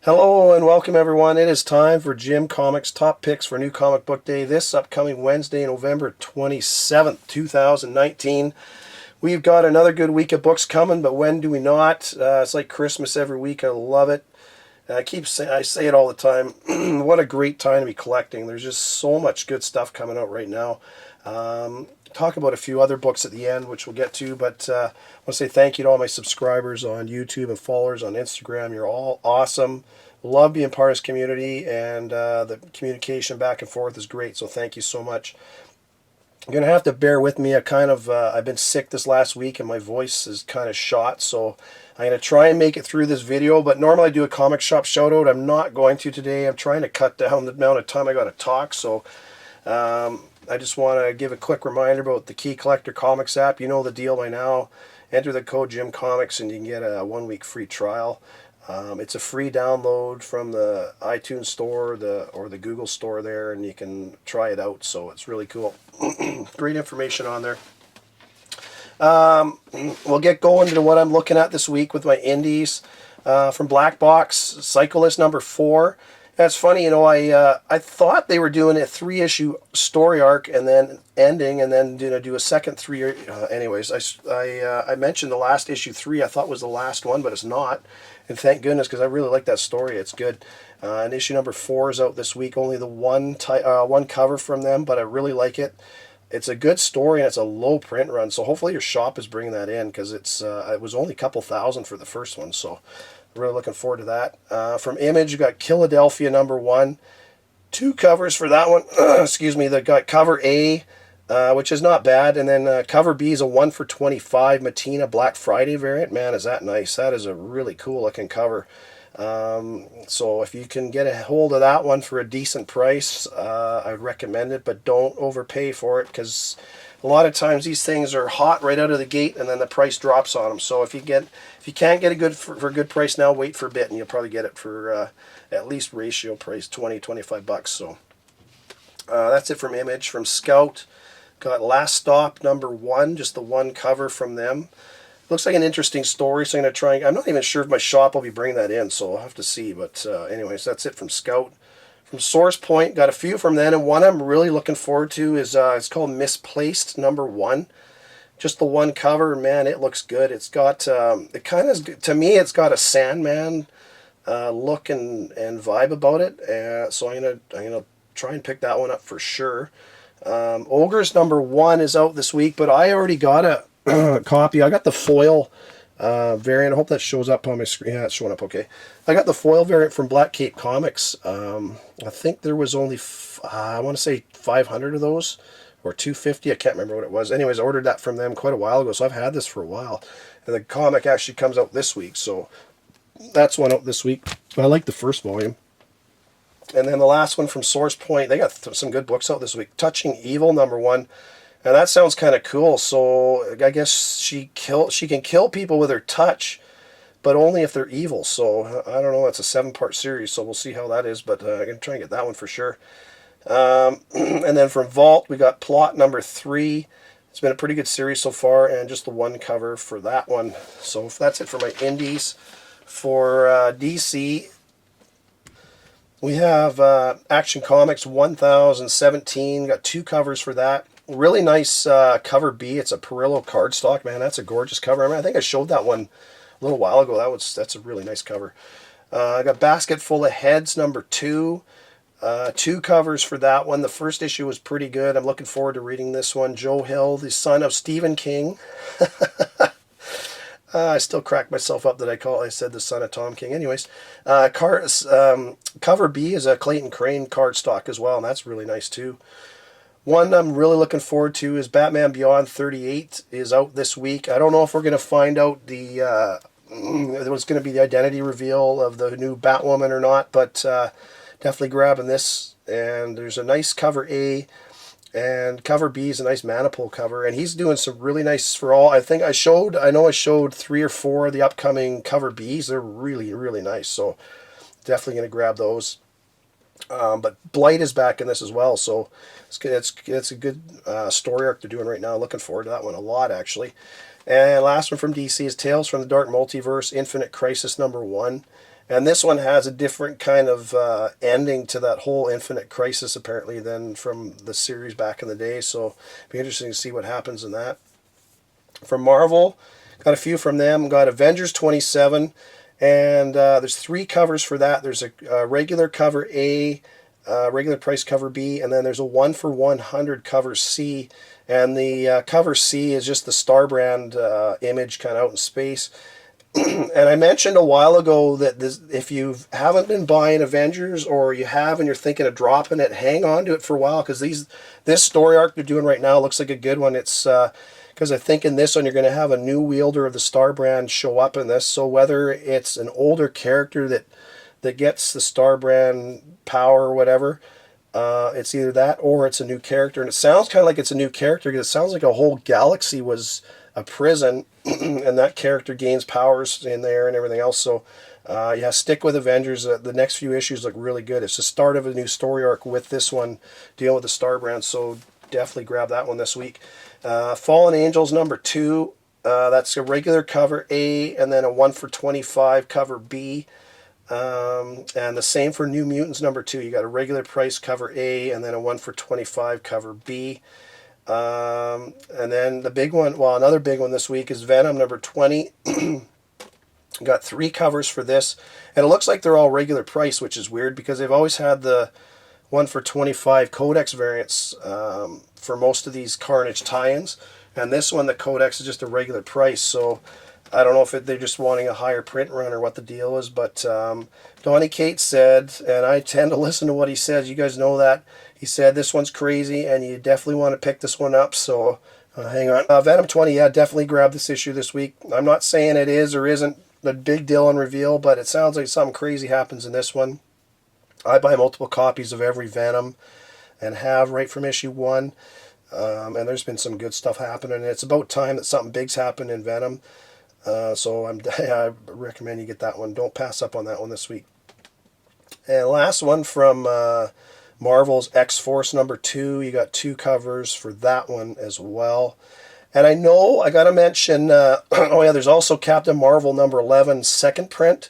Hello and welcome everyone. It is time for Jim Comics Top Picks for New Comic Book Day this upcoming Wednesday, November 27th, 2019. We've got another good week of books coming, but when do we not? It's like Christmas every week. I love it. I say it all the time. What a great time to be collecting. There's just so much good stuff coming out right now. Talk about a few other books at the end, which we'll get to, but I want to say thank you to all my subscribers on YouTube and followers on Instagram. You're all awesome. Love being part of this community, and the communication back and forth is great, so thank you so much. You're going to have to bear with me. I've been sick this last week, and my voice is kind of shot, so I'm going to try and make it through this video, but normally I do a comic shop shout out. I'm not going to today. I'm trying to cut down the amount of time I got to talk, so I just want to give a quick reminder about the Key Collector Comics app. You know the deal by now. Enter the code JimComics and you can get a 1-week free trial. It's a free download from the iTunes store or the Google store there, and you can try it out, so it's really cool. Great information on there. We'll get going into what I'm looking at this week with my indies. From Black Box, Cyclist number 4. That's funny, I thought they were doing a 3-issue story arc and then ending, and then do a second 3. Anyways, I mentioned the last issue 3. I thought was the last one, but it's not. And thank goodness, because I really like that story. It's good. And issue number 4 is out this week. Only the one cover from them, but I really like it. It's a good story, and it's a low print run. So hopefully your shop is bringing that in, because it was only a couple thousand for the first one. So really looking forward to that. From Image, you got Killadelphia number 1. 2 covers for that one. Excuse me. They got cover A, which is not bad, and then cover B is a 1 for $25 Matina Black Friday variant. Man, is that nice. That is a really cool looking cover. So if you can get a hold of that one for a decent price, I would recommend it, but don't overpay for it, because a lot of times these things are hot right out of the gate, and then the price drops on them. So if you can't get it for a good price now, wait for a bit, and you'll probably get it for at least ratio price, $20-25. So that's it from Image. From Scout, got Last Stop number 1, just the 1 cover from them. Looks like an interesting story, so I'm going to try. I'm not even sure if my shop will be bringing that in, so I'll have to see. But anyways, that's it from Scout. From Source Point, got a few from then, and one I'm really looking forward to is it's called Misplaced number 1. Just the 1 cover, man, it looks good. It's got it kind of, to me, it's got a Sandman look and vibe about it. So I'm gonna try and pick that one up for sure. Ogres number 1 is out this week, but I already got a copy. I got the foil variant. I hope that shows up on my screen. Yeah, it's showing up okay. I got the foil variant from Black Cape Comics. I think there was only, I want to say 500 of those, or 250. I can't remember what it was. Anyways, I ordered that from them quite a while ago, so I've had this for a while. And the comic actually comes out this week, so that's one out this week. I like the first volume. And then the last one from Source Point, they got some good books out this week. Touching Evil number 1. And that sounds kind of cool. So I guess she can kill people with her touch, but only if they're evil. So I don't know. It's a 7-part series, so we'll see how that is. But I'm going to try and get that one for sure. And then from Vault, we got Plot number 3. It's been a pretty good series so far, and just the 1 cover for that one. So that's it for my indies. For DC, we have Action Comics 1017. Got 2 covers for that. Really nice cover B. It's a Perillo cardstock. Man, that's a gorgeous cover. I mean, I think I showed that one a little while ago. That's a really nice cover. I got Basketful of Heads number 2. 2 covers for that one. The first issue was pretty good. I'm looking forward to reading this one. Joe Hill, the son of Stephen King. I still crack myself up that I said the son of Tom King. Anyways, cover B is a Clayton Crane cardstock as well, and that's really nice too. One I'm really looking forward to is Batman Beyond 38 is out this week. I don't know if we're going to find out there was going to be the identity reveal of the new Batwoman or not, but definitely grabbing this. And there's a nice cover A, and cover B is a nice Maniple cover, and he's doing some really nice for all. I know I showed 3 or 4 of the upcoming cover Bs. They're really, really nice, so definitely going to grab those. But Blight is back in this as well, so it's a good story arc they're doing right now. Looking forward to that one a lot, actually. And last one from DC is Tales from the Dark Multiverse, Infinite Crisis number 1. And this one has a different kind of ending to that whole Infinite Crisis, apparently, than from the series back in the day. So it'll be interesting to see what happens in that. From Marvel, got a few from them. Got Avengers 27, and there's 3 covers for that. There's a regular cover A, regular price cover B, and then there's a 1 for 100 cover C. And the cover C is just the Star Brand image kind of out in space. And I mentioned a while ago that if you haven't been buying Avengers, or you have and you're thinking of dropping it, hang on to it for a while, because this story arc they're doing right now looks like a good one. It's because I think in this one you're going to have a new wielder of the Star Brand show up in this. So whether it's an older character that gets the Star Brand power or whatever, it's either that or it's a new character. And it sounds kind of like it's a new character, because it sounds like a whole galaxy was a prison and that character gains powers in there and everything else. So yeah, stick with Avengers. The next few issues look really good. It's the start of a new story arc with this one dealing with the Star Brand, so definitely grab that one this week. Fallen Angels number 2, that's a regular cover A, and then a 1 for 25 cover B. And the same for New Mutants number 2. You got a regular price cover A, and then a 1 for 25 cover B. And then the big one, well, another big one this week is Venom number 20. Got 3 covers for this, and it looks like they're all regular price, which is weird because they've always had the 1 for 25 Codex variants for most of these Carnage tie-ins, and this one, the Codex, is just a regular price. So I don't know if they're just wanting a higher print run or what the deal is, but Donny Cates said, and I tend to listen to what he says, you guys know that, he said this one's crazy and you definitely want to pick this one up, so hang on. Venom 20, yeah, definitely grab this issue this week. I'm not saying it is or isn't the big deal on reveal, but it sounds like something crazy happens in this one. I buy multiple copies of every Venom and have right from issue 1, and there's been some good stuff happening. It's about time that something big's happened in Venom. So I recommend you get that one. Don't pass up on that one this week. And last one from Marvel's X-Force number 2. You got 2 covers for that one as well. And I know I got to mention, oh yeah, there's also Captain Marvel number 11 second print.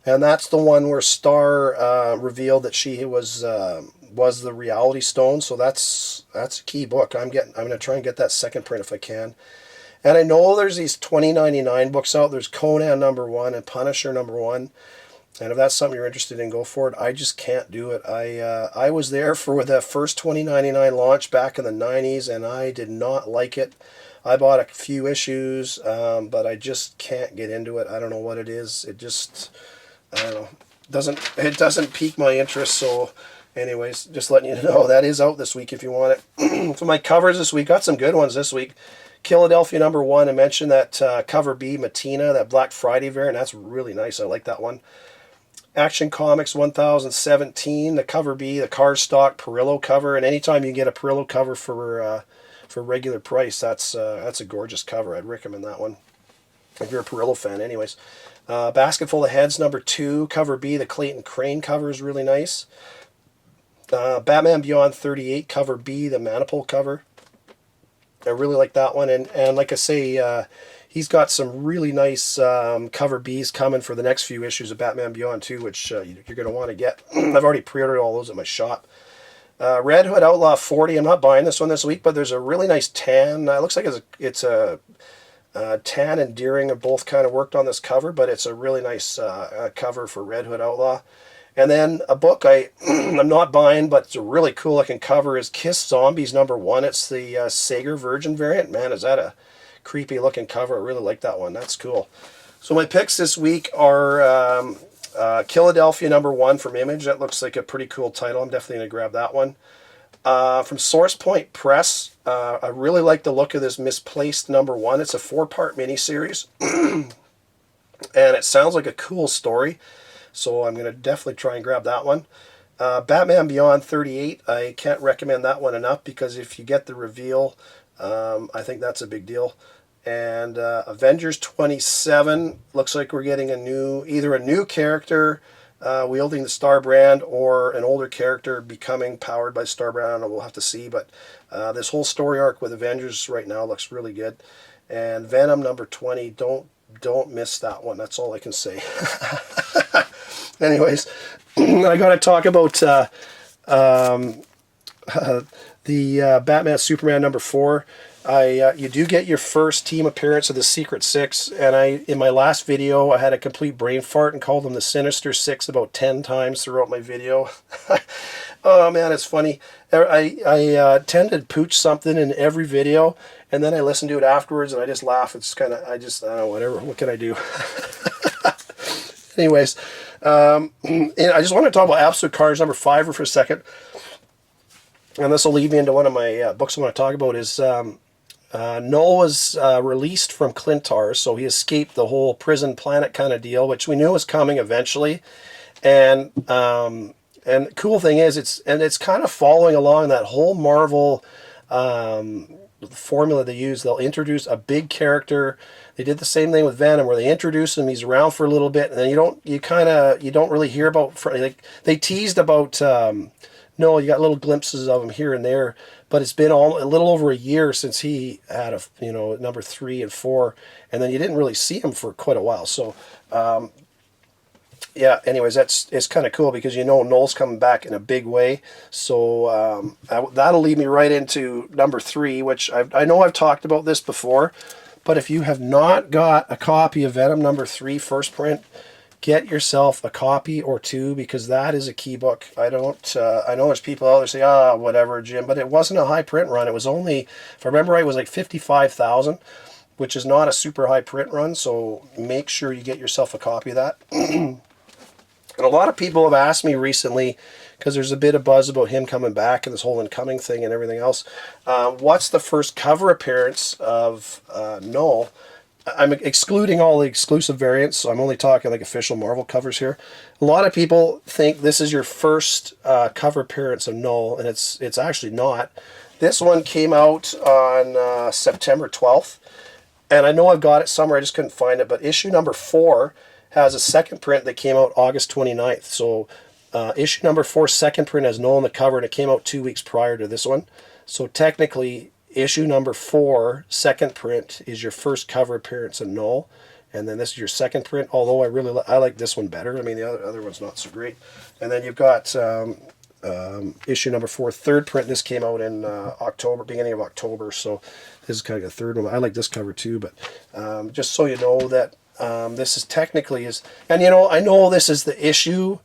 And that's the one where Star revealed that she was the Reality Stone. So that's a key book. I'm going to try and get that second print if I can. And I know there's these 20.99 books out. There's Conan number 1 and Punisher number 1. And if that's something you're interested in, go for it. I just can't do it. I was there for the first 20.99 launch back in the 90s, and I did not like it. I bought a few issues, but I just can't get into it. I don't know what it is. It just, I don't know. It doesn't pique my interest. So anyways, just letting you know that is out this week if you want it. For my covers this week, got some good ones this week. Killadelphia number 1, I mentioned that cover B, Matina, that Black Friday variant. That's really nice. I like that one. Action Comics 1017, the cover B, the cardstock Perillo cover. And anytime you get a Perillo cover for regular price, that's a gorgeous cover. I'd recommend that one if you're a Perillo fan. Anyways, Basketful of Heads number 2, cover B, the Clayton Crane cover is really nice. Batman Beyond 38, cover B, the Manipul cover. I really like that one, and like I say, he's got some really nice cover Bs coming for the next few issues of Batman Beyond too, which you're going to want to get. I've already pre-ordered all those at my shop. Red Hood Outlaw 40, I'm not buying this one this week, but there's a really nice tan. It looks like it's a tan and Deering have both kind of worked on this cover, but it's a really nice cover for Red Hood Outlaw. And then a book I'm not buying, but it's a really cool looking cover, is Kiss Zombies number 1. It's the Sayger Virgin variant. Man, is that a creepy looking cover. I really like that one. That's cool. So my picks this week are Killadelphia number 1 from Image. That looks like a pretty cool title. I'm definitely going to grab that one. From Source Point Press, I really like the look of this Misplaced number 1. It's a 4-part miniseries. And it sounds like a cool story. So I'm going to definitely try and grab that one. Batman Beyond 38, I can't recommend that one enough, because if you get the reveal, I think that's a big deal. And Avengers 27, looks like we're getting either a new character wielding the Star Brand, or an older character becoming powered by Star Brand. I don't know, we'll have to see. But this whole story arc with Avengers right now looks really good. And Venom number 20, don't miss that one. That's all I can say. Anyways, I got to talk about the Batman Superman number 4. You do get your first team appearance of the Secret Six, and in my last video I had a complete brain fart and called them the Sinister Six about 10 times throughout my video. Oh man, it's funny. I tend to pooch something in every video, and then I listen to it afterwards and I just laugh. It's kind of, I don't know, whatever, what can I do? Anyways, and I just want to talk about Absolute Carnage number 5 for a second. And this will lead me into one of my books I want to talk about. Is Null was released from Clintar, so he escaped the whole prison planet kind of deal, which we knew was coming eventually. And the cool thing is, it's kind of following along that whole Marvel formula they use. They'll introduce a big character. They did the same thing with Venom, where they introduce him, he's around for a little bit, and then you don't really hear about, like, they teased about no, you got little glimpses of him here and there, but it's been a little over a year since he had number 3 and 4, and then you didn't really see him for quite a while. So yeah, anyways, it's kind of cool because Null's coming back in a big way. So that'll lead me right into number 3, which I know I've talked about this before, but if you have not got a copy of Venom number 3 first print, get yourself a copy or 2, because that is a key book. I know there's people out there say, whatever, Jim, but it wasn't a high print run. It was only, if I remember right, it was like 55,000, which is not a super high print run, so make sure you get yourself a copy of that. And a lot of people have asked me recently, because there's a bit of buzz about him coming back and this whole incoming thing and everything else, what's the first cover appearance of Null? I'm excluding all the exclusive variants, so I'm only talking like official Marvel covers here. A lot of people think this is your first cover appearance of Null, and it's actually not. This one came out on September 12th, and I know I've got it somewhere, I just couldn't find it, but issue number 4 has a second print that came out August 29th. So issue number 4 second print has Null on the cover, and it came out 2 weeks prior to this one. So technically, issue number 4 second print is your first cover appearance of Null, and then this is your second print, although I like this one better. I mean, the other one's not so great. And then you've got issue number 4 third print. This came out in beginning of October, so this is kind of the third one. I like this cover too, but just so you know that this is technically and I know this is the issue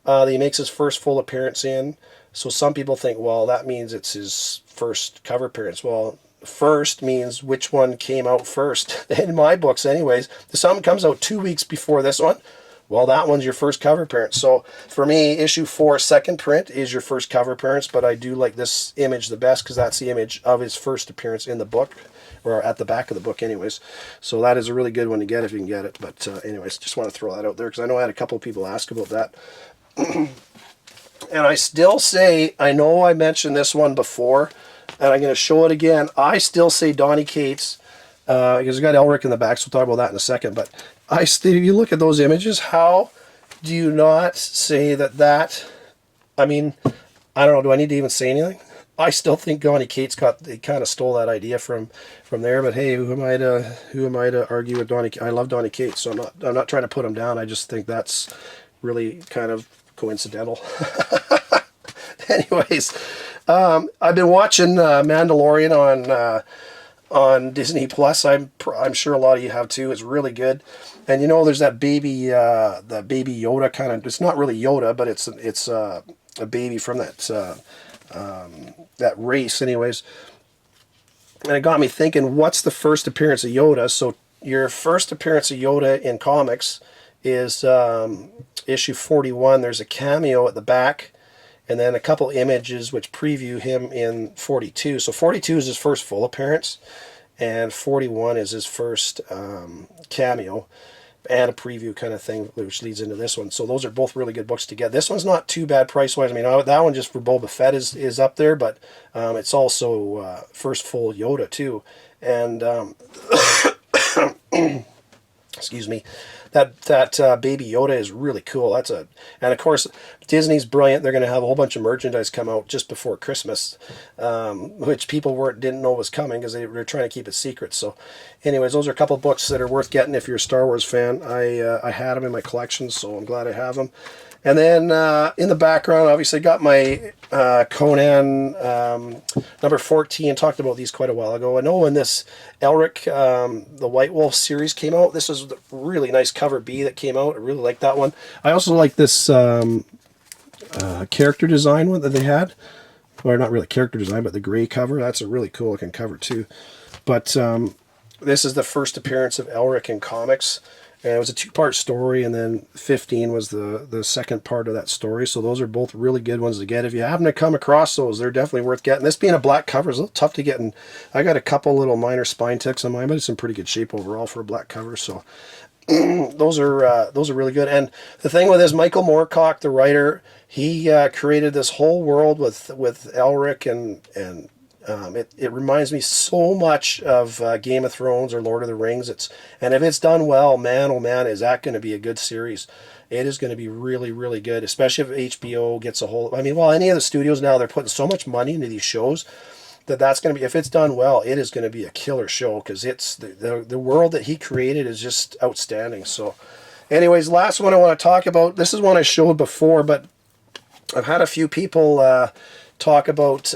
that he makes his first full appearance in. So some people think, well, that means it's his first cover appearance. Well, first means which one came out first. In my books anyways, something comes out 2 weeks before this one, well, that one's your first cover appearance. So for me, issue 4 second print is your first cover appearance, but I do like this image the best because that's the image of his first appearance in the book, or at the back of the book anyways. So that is a really good one to get if you can get it. But anyways, just want to throw that out there because I know I had a couple of people ask about that. And I still say, I know I mentioned this one before, and I'm going to show it again. I still say Donny Cates, because we've got Elric in the back, so we'll talk about that in a second. But if you look at those images, how do you not say that, I mean, I don't know, do I need to even say anything? I still think Donny Cates kind of stole that idea from there, but hey, who am I to argue with Donny? I love Donny Cates, so I'm not trying to put him down. I just think that's really kind of coincidental. Anyways, I've been watching Mandalorian on Disney Plus. I'm sure a lot of you have too. It's really good. And there's that baby Yoda kind of. It's not really Yoda, but it's a baby from that race. Anyways, and it got me thinking, what's the first appearance of Yoda? So your first appearance of Yoda in comics is issue 41. There's a cameo at the back, and then a couple images which preview him in 42. So 42 is his first full appearance, and 41 is his first cameo and a preview kind of thing, which leads into this one. So those are both really good books to get. This one's not too bad price-wise. I mean, that one just for Boba Fett is up there, but it's also first full Yoda too. And excuse me, that baby Yoda is really cool. And of course Disney's brilliant. They're going to have a whole bunch of merchandise come out just before Christmas, which people didn't know was coming because they were trying to keep it secret. So, anyways, those are a couple of books that are worth getting if you're a Star Wars fan. I had them in my collection, so I'm glad I have them. And then in the background, obviously, got my Conan number 14. Talked about these quite a while ago. I know when this Elric, the White Wolf series came out, this was a really nice cover B that came out. I really like that one. I also like this character design one that they had. Or not really character design, but the gray cover. That's a really cool looking cover too. But this is the first appearance of Elric in comics. And it was a 2-part story, and then 15 was the second part of that story. So those are both really good ones to get. If you happen to come across those, they're definitely worth getting. This being a black cover is a little tough to get, and I got a couple little minor spine ticks on mine, but it's in pretty good shape overall for a black cover. So those are really good. And the thing with this, Michael Moorcock, the writer, he created this whole world with Elric and it reminds me so much of Game of Thrones or Lord of the Rings. And if it's done well, man, oh man, is that going to be a good series. It is going to be really, really good, especially if HBO gets a hold. I mean, well, any of the studios now, they're putting so much money into these shows that's going to be, if it's done well, it is going to be a killer show because it's the world that he created is just outstanding. So anyways, last one I want to talk about. This is one I showed before, but I've had a few people talk about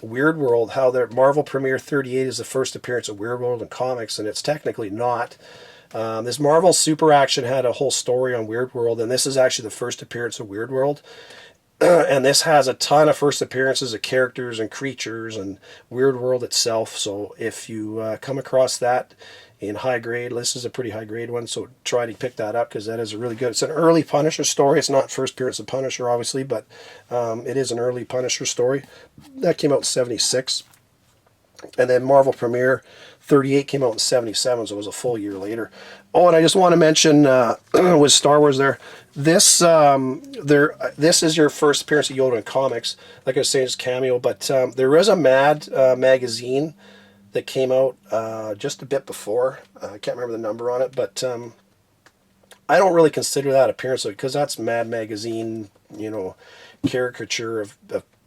Weird World, how their Marvel Premiere 38 is the first appearance of Weird World in comics, and it's technically not. This Marvel Super Action had a whole story on Weird World, and this is actually the first appearance of Weird World. And this has a ton of first appearances of characters and creatures and Weird World itself. So if you come across that in high grade, this is a pretty high grade one, so try to pick that up because that is a really good. It's an early Punisher story. It's not first appearance of Punisher, obviously, but it is an early Punisher story. That came out in 76. And then Marvel Premiere 38 came out in 77, so it was a full year later. Oh, and I just want to mention with Star Wars this is your first appearance of Yoda in comics. Like I was saying, it's cameo, but there is a Mad magazine that came out just a bit before. I can't remember the number on it, but I don't really consider that appearance because that's Mad magazine, caricature of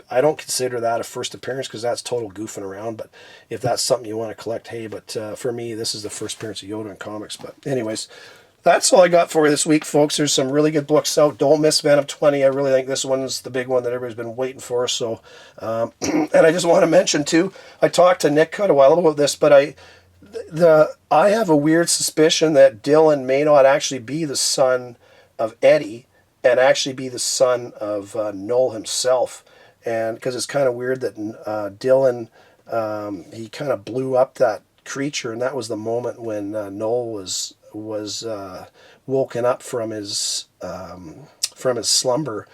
I don't consider that a first appearance because that's total goofing around. But if that's something you want to collect, hey. But for me, this is the first appearance of Yoda in comics. But anyways, that's all I got for you this week, folks. There's some really good books out. Don't miss Venom 20. I really think this one's the big one that everybody's been waiting for. So, and I just want to mention too, I talked to Nick quite a while about this, but I have a weird suspicion that Dylan may not actually be the son of Eddie and actually be the son of Noel himself. And because it's kind of weird that Dylan, he kind of blew up that creature, and that was the moment when Noel was woken up from his slumber.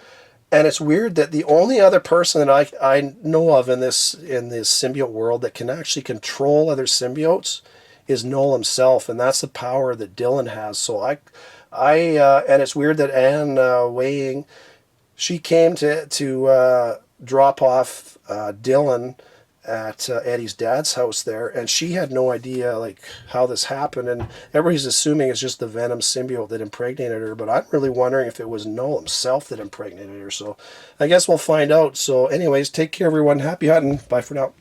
And it's weird that the only other person that I know of in this symbiote world that can actually control other symbiotes is Noel himself, and that's the power that Dylan has. So and it's weird that Anne Weying, she came to drop off Dylan at Eddie's dad's house there, and she had no idea like how this happened, and everybody's assuming it's just the Venom symbiote that impregnated her, but I'm really wondering if it was Noel himself that impregnated her. So I guess we'll find out. So anyways, take care everyone, happy hunting, bye for now.